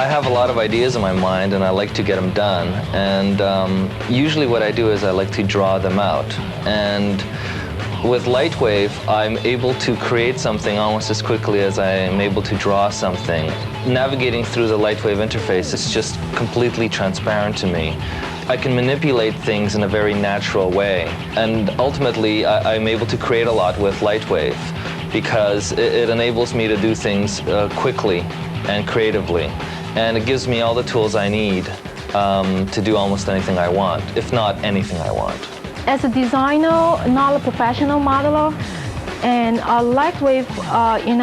I have a lot of ideas in my mind, and I like to get them done. And usually what I do is I like to draw them out. And with Lightwave, I'm able to create something almost as quickly as I am able to draw something. Navigating through the Lightwave interface is just completely transparent to me. I can manipulate things in a very natural way. And ultimately, I'm able to create a lot with Lightwave because it enables me to do things quickly and creatively. And it gives me all the tools I need to do almost anything I want, if not anything I want. As a designer, not a professional modeler, and Lightwave,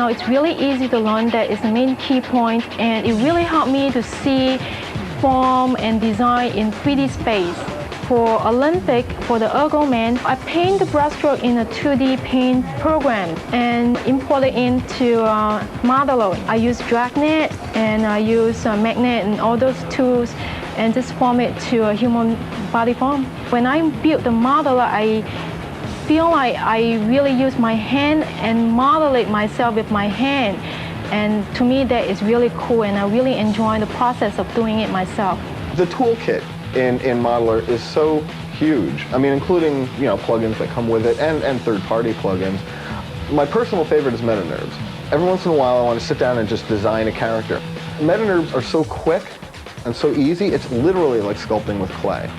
it's really easy to learn. That is the main key point, and it really helped me to see form and design in 3D space. For Olympic, for the Ergo Man, I paint the brushstroke in a 2D paint program and import it into Modeler. I use Dragnet and I use Magnet and all those tools and just form it to a human body form. When I build the Modeler, I feel like I really use my hand and model it myself with my hand. And to me, that is really cool, and I really enjoy the process of doing it myself. The toolkit in Modeler is so huge. I mean, including plugins that come with it and third-party plugins. My personal favorite is MetaNerbs. Every once in a while, I want to sit down and just design a character. MetaNerbs are so quick and so easy. It's literally like sculpting with clay,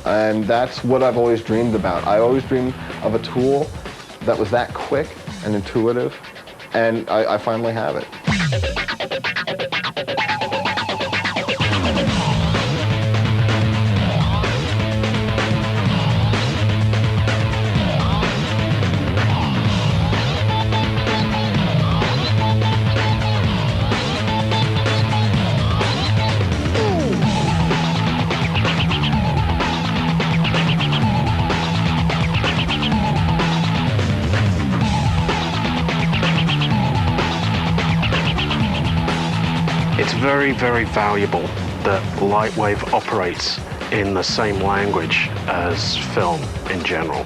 and that's what I've always dreamed about. I always dreamed of a tool that was that quick and intuitive, and I finally have it. It's very, very valuable that Lightwave operates in the same language as film in general.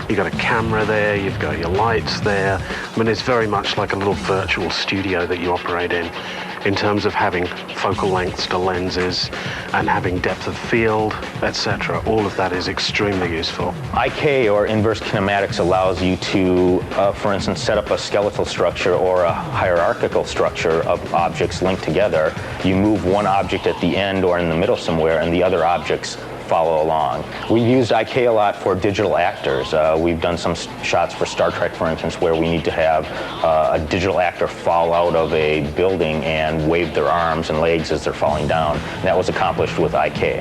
You've got a camera there, you've got your lights there. I mean, it's very much like a little virtual studio that you operate in terms of having focal lengths to lenses and having depth of field, etc. All of that is extremely useful. IK, or inverse kinematics, allows you to, for instance, set up a skeletal structure or a hierarchical structure of objects linked together. You move one object at the end or in the middle somewhere, and the other objects follow along. We've used IK a lot for digital actors. We've done some shots for Star Trek, for instance, where we need to have a digital actor fall out of a building and wave their arms and legs as they're falling down. And that was accomplished with IK.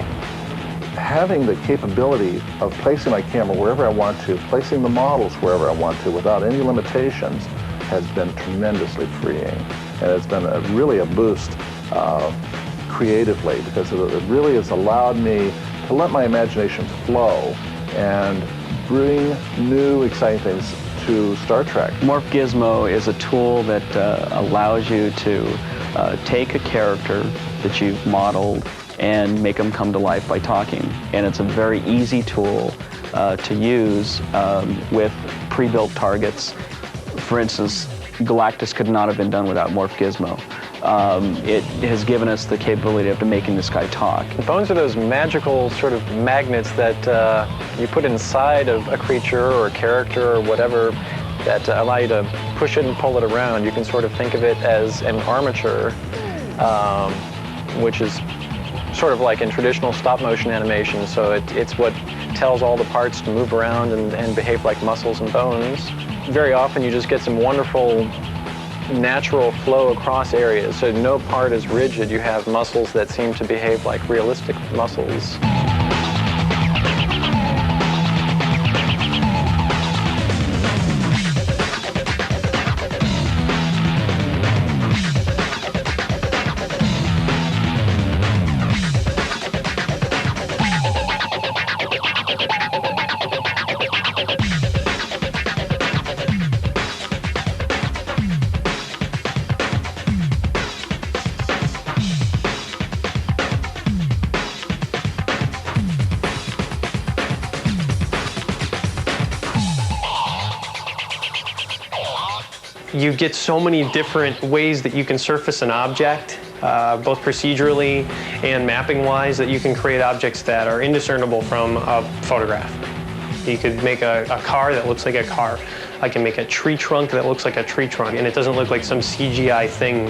Having the capability of placing my camera wherever I want to, placing the models wherever I want to without any limitations has been tremendously freeing. And it's been really a boost creatively, because it really has allowed me to let my imagination flow and bring new, exciting things to Star Trek. Morph Gizmo is a tool that allows you to take a character that you've modeled and make them come to life by talking. And it's a very easy tool to use with pre-built targets. For instance, Galactus could not have been done without Morph Gizmo. It has given us the capability of making this guy talk. Bones are those magical sort of magnets that you put inside of a creature or a character or whatever that allow you to push it and pull it around. You can sort of think of it as an armature, which is sort of like in traditional stop-motion animation. So it's what tells all the parts to move around and behave like muscles and bones. Very often you just get some wonderful natural flow across areas, so no part is rigid. You have muscles that seem to behave like realistic muscles. You get so many different ways that you can surface an object both procedurally and mapping-wise, that you can create objects that are indiscernible from a photograph. You could make a car that looks like a car. I can make a tree trunk that looks like a tree trunk, and it doesn't look like some CGI thing.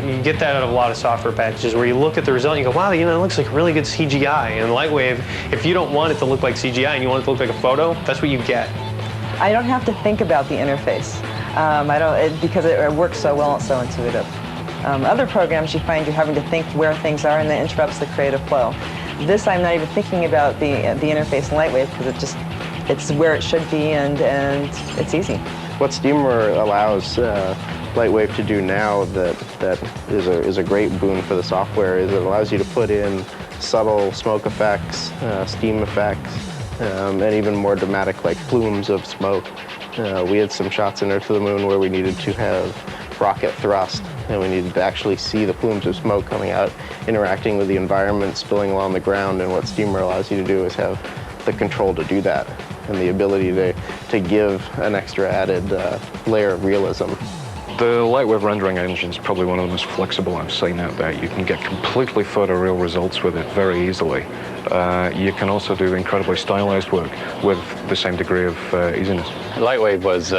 You get that out of a lot of software packages where you look at the result and you go, wow, it looks like really good CGI. And Lightwave, if you don't want it to look like CGI and you want it to look like a photo, that's what you get. I don't have to think about the interface. Because it works so well and so intuitive. Other programs, you find you're having to think where things are, and that interrupts the creative flow. This, I'm not even thinking about the interface in Lightwave, because it's where it should be, and it's easy. What Steamer allows Lightwave to do now that is a great boon for the software is it allows you to put in subtle smoke effects, steam effects, and even more dramatic, like plumes of smoke. We had some shots in Earth to the Moon where we needed to have rocket thrust, and we needed to actually see the plumes of smoke coming out, interacting with the environment, spilling along the ground, and what Steamer allows you to do is have the control to do that, and the ability to give an extra added layer of realism. The Lightwave rendering engine is probably one of the most flexible I've seen out there. You can get completely photoreal results with it very easily. You can also do incredibly stylized work with the same degree of easiness. Lightwave was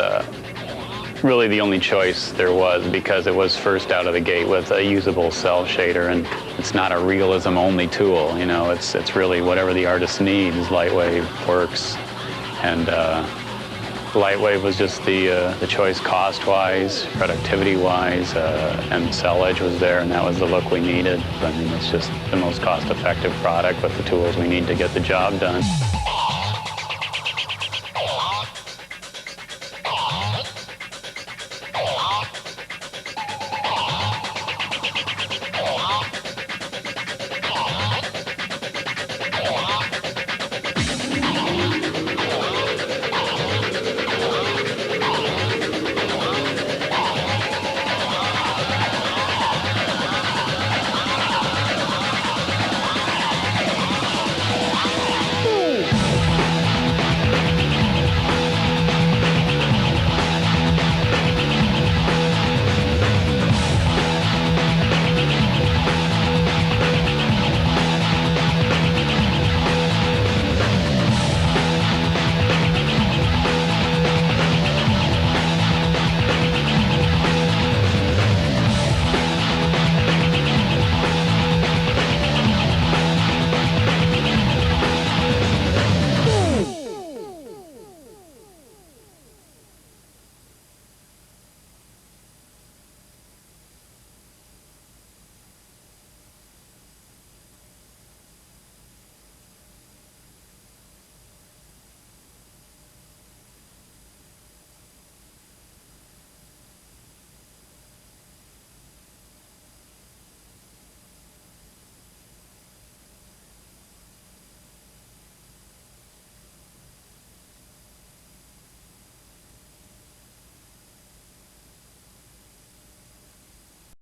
really the only choice there was, because it was first out of the gate with a usable cell shader, and it's not a realism-only tool. It's really whatever the artist needs. Lightwave works, and Lightwave was just the choice cost-wise, productivity-wise, and cell edge was there, and that was the look we needed. I mean, it's just the most cost-effective product with the tools we need to get the job done.